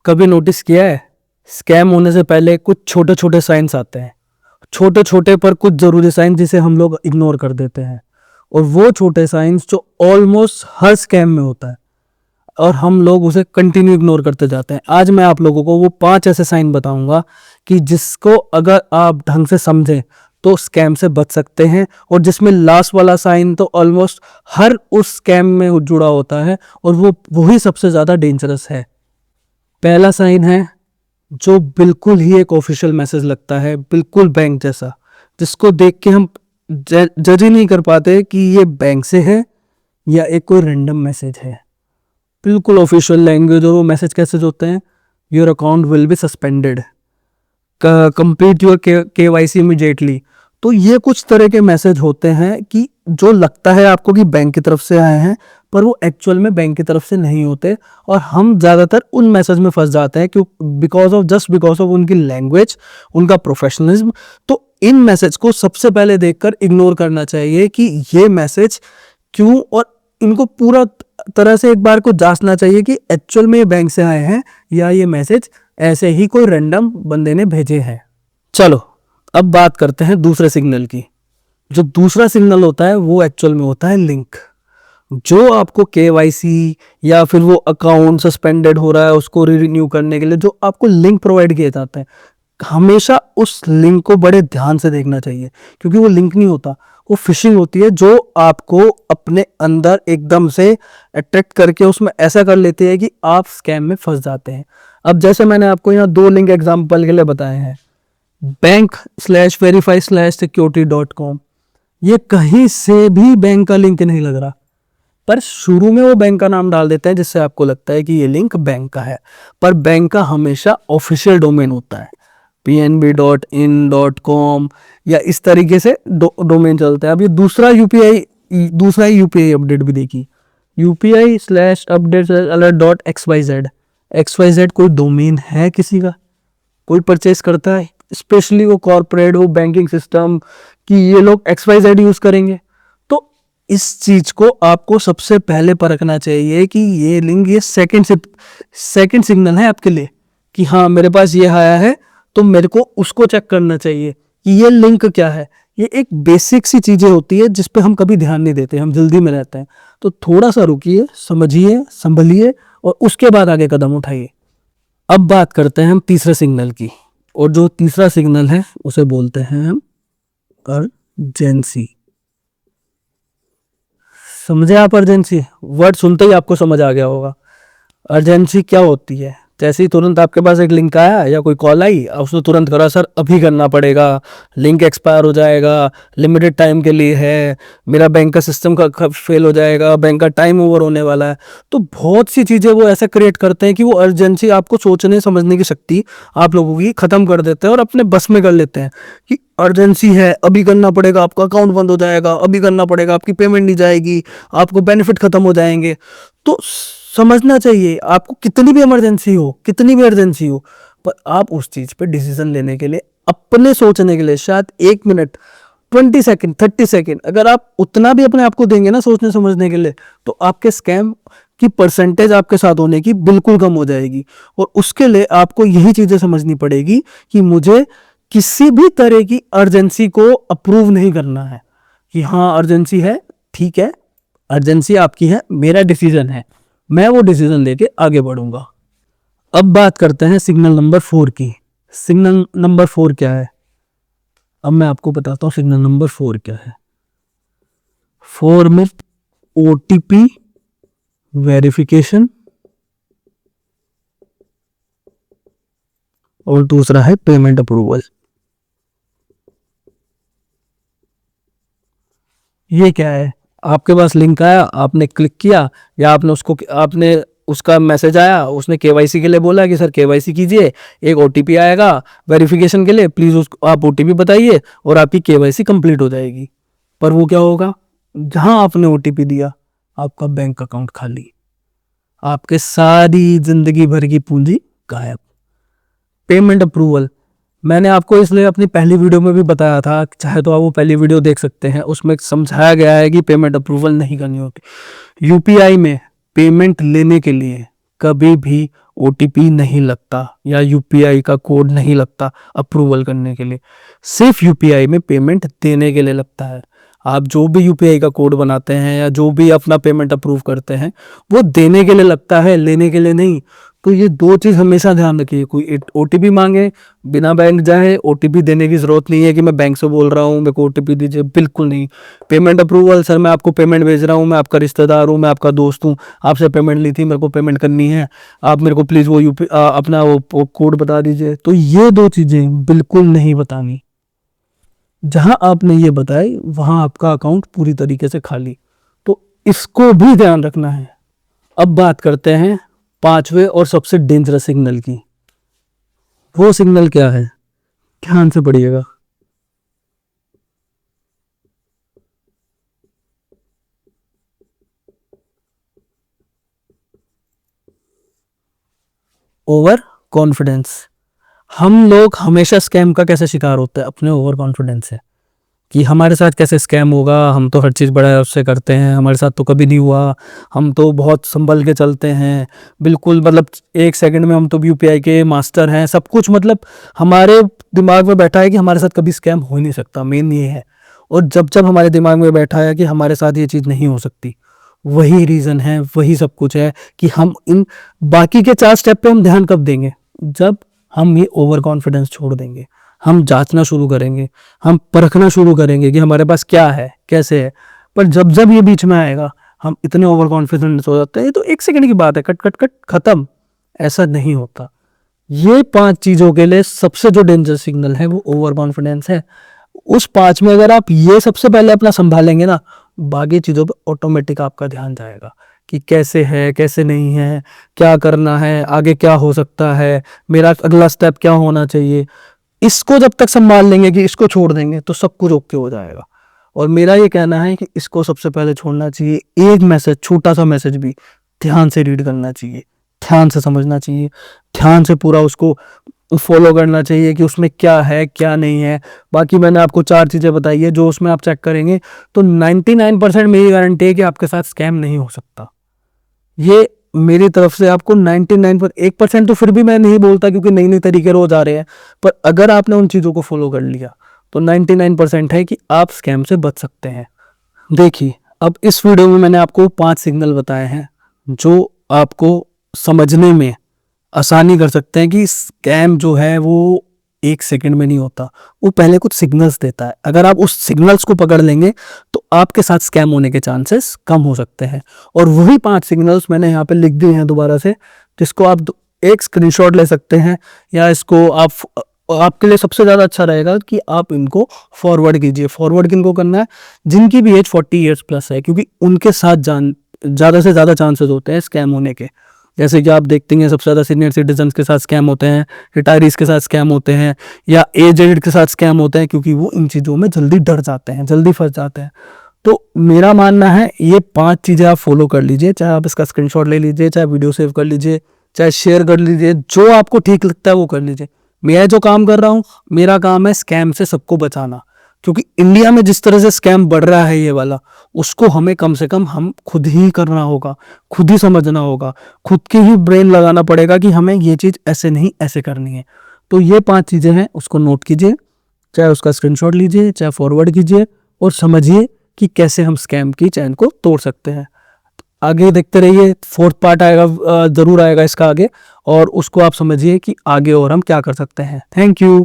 कभी नोटिस किया है, स्कैम होने से पहले कुछ छोटे छोटे साइंस आते हैं, छोटे छोटे पर कुछ जरूरी साइंस जिसे हम लोग इग्नोर कर देते हैं, और वो छोटे साइंस जो ऑलमोस्ट हर स्कैम में होता है और हम लोग उसे कंटिन्यू इग्नोर करते जाते हैं। आज मैं आप लोगों को वो 5 ऐसे साइन बताऊंगा कि जिसको अगर आप ढंग से समझें तो स्कैम से बच सकते हैं, और जिसमें लास्ट वाला साइन तो ऑलमोस्ट हर उस स्कैम में जुड़ा होता है और वो वही सबसे ज़्यादा डेंजरस है। पहला साइन है जो बिल्कुल ही एक ऑफिशियल मैसेज लगता है, बिल्कुल बैंक जैसा, जिसको देख के हम जज ही नहीं कर पाते कि ये बैंक से है या एक कोई रैंडम मैसेज है। बिल्कुल ऑफिशियल लैंग्वेज, और वो मैसेज कैसे होते हैं, your account will be suspended, complete your KYC immediately. तो ये कुछ तरह के मैसेज होते हैं कि जो लगता है आपको कि बैंक की तरफ से आए हैं, पर वो एक्चुअल में बैंक की तरफ से नहीं होते, और हम ज़्यादातर उन मैसेज में फंस जाते हैं क्यों, बिकॉज ऑफ उनकी लैंग्वेज, उनका प्रोफेशनलिज्म। तो इन मैसेज को सबसे पहले देखकर इग्नोर करना चाहिए कि ये मैसेज क्यों, और इनको पूरा तरह से एक बार को जांचना चाहिए कि एक्चुअल में ये बैंक से आए हैं या ये मैसेज ऐसे ही कोई रैंडम बंदे ने भेजे हैं। चलो अब बात करते हैं दूसरे सिग्नल की। जो दूसरा सिग्नल होता है वो एक्चुअल में होता है लिंक। जो आपको KYC या फिर वो अकाउंट सस्पेंडेड हो रहा है उसको रिन्यू करने के लिए जो आपको लिंक प्रोवाइड किए जाते हैं, हमेशा उस लिंक को बड़े ध्यान से देखना चाहिए, क्योंकि वो लिंक नहीं होता, वो फिशिंग होती है जो आपको अपने अंदर एकदम से अट्रैक्ट करके उसमें ऐसा कर लेती है कि आप स्कैम में फंस जाते हैं। अब जैसे मैंने आपको यहाँ 2 लिंक एग्जाम्पल के लिए बताए हैं, bank/verify/security.com, ये कहीं से भी बैंक का लिंक नहीं लग रहा, पर शुरू में वो बैंक का नाम डाल देते हैं जिससे आपको लगता है कि ये लिंक बैंक का है, पर बैंक का हमेशा ऑफिशियल डोमेन होता है, pnb.in.com या इस तरीके से डोमेन चलता है। अब ये दूसरा यूपीआई अपडेट भी देखिए, UPI/update/alert.xyz। XYZ कोई डोमेन है किसी का, कोई परचेस करता है, स्पेशली वो कॉर्पोरेट, वो बैंकिंग सिस्टम, कि ये लोग XYZ यूज करेंगे? तो इस चीज को आपको सबसे पहले परखना चाहिए कि ये लिंक, ये सेकंड सिग्नल है आपके लिए कि हाँ मेरे पास ये आया है, तो मेरे को उसको चेक करना चाहिए कि ये लिंक क्या है। ये एक बेसिक सी चीजें होती है जिस पे हम कभी ध्यान नहीं देते, हम जल्दी में रहते हैं। तो थोड़ा सा रुकिए, समझिए, संभलिए और उसके बाद आगे कदम उठाइए। अब बात करते हैं हम तीसरे सिग्नल की, और जो तीसरा सिग्नल है उसे बोलते हैं हम अर्जेंसी। समझे आप? अर्जेंसी वर्ड सुनते ही आपको समझ आ गया होगा। अर्जेंसी क्या होती है? जैसे ही तुरंत आपके पास एक लिंक आया या कोई कॉल आई, उसने तुरंत करा सर अभी करना पड़ेगा, लिंक एक्सपायर हो जाएगा, लिमिटेड टाइम के लिए है, मेरा बैंक का सिस्टम का फेल हो जाएगा, बैंक का टाइम ओवर होने वाला है। तो बहुत सी चीज़ें वो ऐसे क्रिएट करते हैं कि वो अर्जेंसी, आपको सोचने समझने की शक्ति आप लोगों की ख़त्म कर देते हैं और अपने बस में कर लेते हैं कि अर्जेंसी है, अभी करना पड़ेगा, आपका अकाउंट बंद हो जाएगा, अभी करना पड़ेगा, आपकी पेमेंट नहीं जाएगी, आपको बेनिफिट खत्म हो जाएंगे। तो समझना चाहिए, आपको कितनी भी इमरजेंसी हो, कितनी भी अर्जेंसी हो, पर आप उस चीज पे डिसीजन लेने के लिए, अपने सोचने के लिए शायद 1 मिनट, 20 सेकंड, 30 सेकंड अगर आप उतना भी अपने आप को देंगे ना सोचने समझने के लिए, तो आपके स्कैम की परसेंटेज आपके साथ होने की बिल्कुल कम हो जाएगी। और उसके लिए आपको यही चीजें समझनी पड़ेगी कि मुझे किसी भी तरह की अर्जेंसी को अप्रूव नहीं करना है कि हाँ अर्जेंसी है, ठीक है, अर्जेंसी आपकी है, मेरा डिसीजन है, मैं वो डिसीजन लेके आगे बढ़ूंगा। अब बात करते हैं सिग्नल नंबर 4 की। सिग्नल नंबर 4 क्या है? अब मैं आपको बताता हूं सिग्नल नंबर 4 क्या है। 4 में OTP वेरिफिकेशन और दूसरा है पेमेंट अप्रूवल। ये क्या है? आपके पास लिंक आया, आपने क्लिक किया, या आपने उसका मैसेज आया, उसने KYC के लिए बोला कि सर KYC कीजिए, एक OTP आएगा वेरिफिकेशन के लिए, प्लीज आप OTP बताइए और आपकी KYC कंप्लीट हो जाएगी। पर वो क्या होगा, जहां आपने OTP दिया आपका बैंक अकाउंट खाली, आपके सारी जिंदगी भर की पूंजी गायब। पेमेंट अप्रूवल मैंने आपको इसलिए अपनी पहली वीडियो में भी बताया था, चाहे तो आप वो पहली वीडियो देख सकते हैं, उसमें समझाया गया है कि पेमेंट अप्रूवल नहीं करनी होती। UPI में पेमेंट लेने के लिए कभी भी ओटीपी नहीं लगता या यूपीआई का कोड नहीं लगता अप्रूवल करने के लिए, सिर्फ यूपीआई में पेमेंट देने के लिए लगता है। आप जो भी यूपीआई का कोड बनाते हैं या जो भी अपना पेमेंट अप्रूव करते हैं वो देने के लिए लगता है, लेने के लिए नहीं। तो ये दो चीज़ हमेशा ध्यान रखिए। कोई ओटीपी मांगे, बिना बैंक जाए ओटीपी देने की ज़रूरत नहीं है कि मैं बैंक से बोल रहा हूँ मेरे को ओटीपी दीजिए, बिल्कुल नहीं। पेमेंट अप्रूवल, सर मैं आपको पेमेंट भेज रहा हूँ, मैं आपका रिश्तेदार हूँ, मैं आपका दोस्त हूँ, आपसे पेमेंट ली थी, मेरे को पेमेंट करनी है, आप मेरे को प्लीज़ वो अपना वो कोड बता दीजिए। तो ये दो चीज़ें बिल्कुल नहीं बतानी। जहां आपने ये बताई वहां आपका अकाउंट पूरी तरीके से खाली। तो इसको भी ध्यान रखना है। अब बात करते हैं पांचवे और सबसे डेंजरस सिग्नल की। वो सिग्नल क्या है, ध्यान से पढ़िएगा। Over confidence. हम लोग हमेशा स्कैम का कैसे शिकार होते हैं, अपने ओवर कॉन्फिडेंस से, कि हमारे साथ कैसे स्कैम होगा, हम तो हर चीज़ बड़ा उससे करते हैं, हमारे साथ तो कभी नहीं हुआ, हम तो बहुत संभल के चलते हैं, बिल्कुल मतलब 1 सेकंड में हम तो यूपीआई के मास्टर हैं, सब कुछ मतलब हमारे दिमाग में बैठा है कि हमारे साथ कभी स्कैम हो ही नहीं सकता, मेन ये है। और जब जब हमारे दिमाग में बैठा है कि हमारे साथ ये चीज़ नहीं हो सकती, वही रीज़न है, वही सब कुछ है कि हम इन बाकी के 4 स्टेप पे हम ध्यान कब देंगे, जब हम ये ओवर कॉन्फिडेंस छोड़ देंगे, हम जांचना शुरू करेंगे, हम परखना शुरू करेंगे कि हमारे पास क्या है, कैसे है। पर जब जब ये बीच में आएगा हम इतने ओवर कॉन्फिडेंस हो जाते हैं, ये तो 1 सेकंड की बात है, कट कट कट खत्म। ऐसा नहीं होता। ये 5 चीज़ों के लिए सबसे जो डेंजर सिग्नल है वो ओवर कॉन्फिडेंस है। उस 5 में अगर आप ये सबसे पहले अपना संभालेंगे ना, बाकी चीज़ों पे ऑटोमेटिक आपका ध्यान जाएगा कि कैसे है, कैसे नहीं है, क्या करना है, आगे क्या हो सकता है, मेरा अगला स्टेप क्या होना चाहिए। इसको जब तक संभाल लेंगे कि इसको छोड़ देंगे तो सब कुछ ओके हो जाएगा। और मेरा ये कहना है कि इसको सबसे पहले छोड़ना चाहिए। एक मैसेज, छोटा सा मैसेज भी ध्यान से रीड करना चाहिए, ध्यान से समझना चाहिए, ध्यान से पूरा उसको फॉलो करना चाहिए कि उसमें क्या है क्या नहीं है। बाकी मैंने आपको 4 चीज़ें बताई है, जो उसमें आप चेक करेंगे तो 99% मेरी गारंटी है कि आपके साथ स्कैम नहीं हो सकता। ये मेरी तरफ से आपको 99 पर 1% तो फिर भी मैं नहीं बोलता, क्योंकि नई नई तरीके रोज आ रहे हैं। पर अगर आपने उन चीज़ों को फॉलो कर लिया तो 99% है कि आप स्कैम से बच सकते हैं। देखिए, अब इस वीडियो में मैंने आपको 5 सिग्नल बताए हैं जो आपको समझने में आसानी कर सकते हैं कि स्कैम जो है वो 1 सेकंड में नहीं होता, वो पहले कुछ सिग्नल्स देता है। अगर आप उस सिग्नल्स को पकड़ लेंगे तो आपके साथ स्कैम होने के चांसेस कम हो सकते हैं। और वही 5 सिग्नल्स मैंने यहाँ पे लिख दिए हैं दोबारा से, जिसको आप एक स्क्रीनशॉट ले सकते हैं, या इसको आप आपके लिए सबसे ज़्यादा अच्छा रहेगा कि आप इनको फॉरवर्ड कीजिए। फॉरवर्ड किनको करना है, जिनकी भी एज 40 ईयर्स प्लस है, क्योंकि उनके साथ ज़्यादा से ज़्यादा चांसेस होते हैं स्कैम होने के। जैसे कि आप देखते हैं सबसे ज़्यादा सीनियर सिटीजन के साथ स्कैम होते हैं, रिटायरीज के साथ स्कैम होते हैं, या एजेड के साथ स्कैम होते हैं, क्योंकि वो इन चीज़ों में जल्दी डर जाते हैं, जल्दी फंस जाते हैं। तो मेरा मानना है ये 5 चीज़ें आप फॉलो कर लीजिए, चाहे आप इसका स्क्रीनशॉट ले लीजिए, चाहे वीडियो सेव कर लीजिए, चाहे शेयर कर लीजिए, जो आपको ठीक लगता है वो कर लीजिए। मैं जो काम कर रहा हूँ, मेरा काम है स्कैम से सबको बचाना, क्योंकि इंडिया में जिस तरह से स्कैम बढ़ रहा है ये वाला, उसको हमें कम से कम हम खुद ही करना होगा, खुद ही समझना होगा, खुद की ही ब्रेन लगाना पड़ेगा कि हमें ये चीज़ ऐसे नहीं ऐसे करनी है। तो ये 5 चीज़ें हैं, उसको नोट कीजिए, चाहे उसका स्क्रीनशॉट लीजिए, चाहे फॉरवर्ड कीजिए, और समझिए कि कैसे हम स्कैम की चैन को तोड़ सकते हैं। आगे देखते रहिए, 4th पार्ट आएगा, ज़रूर आएगा इसका आगे, और उसको आप समझिए कि आगे और हम क्या कर सकते हैं। Thank you.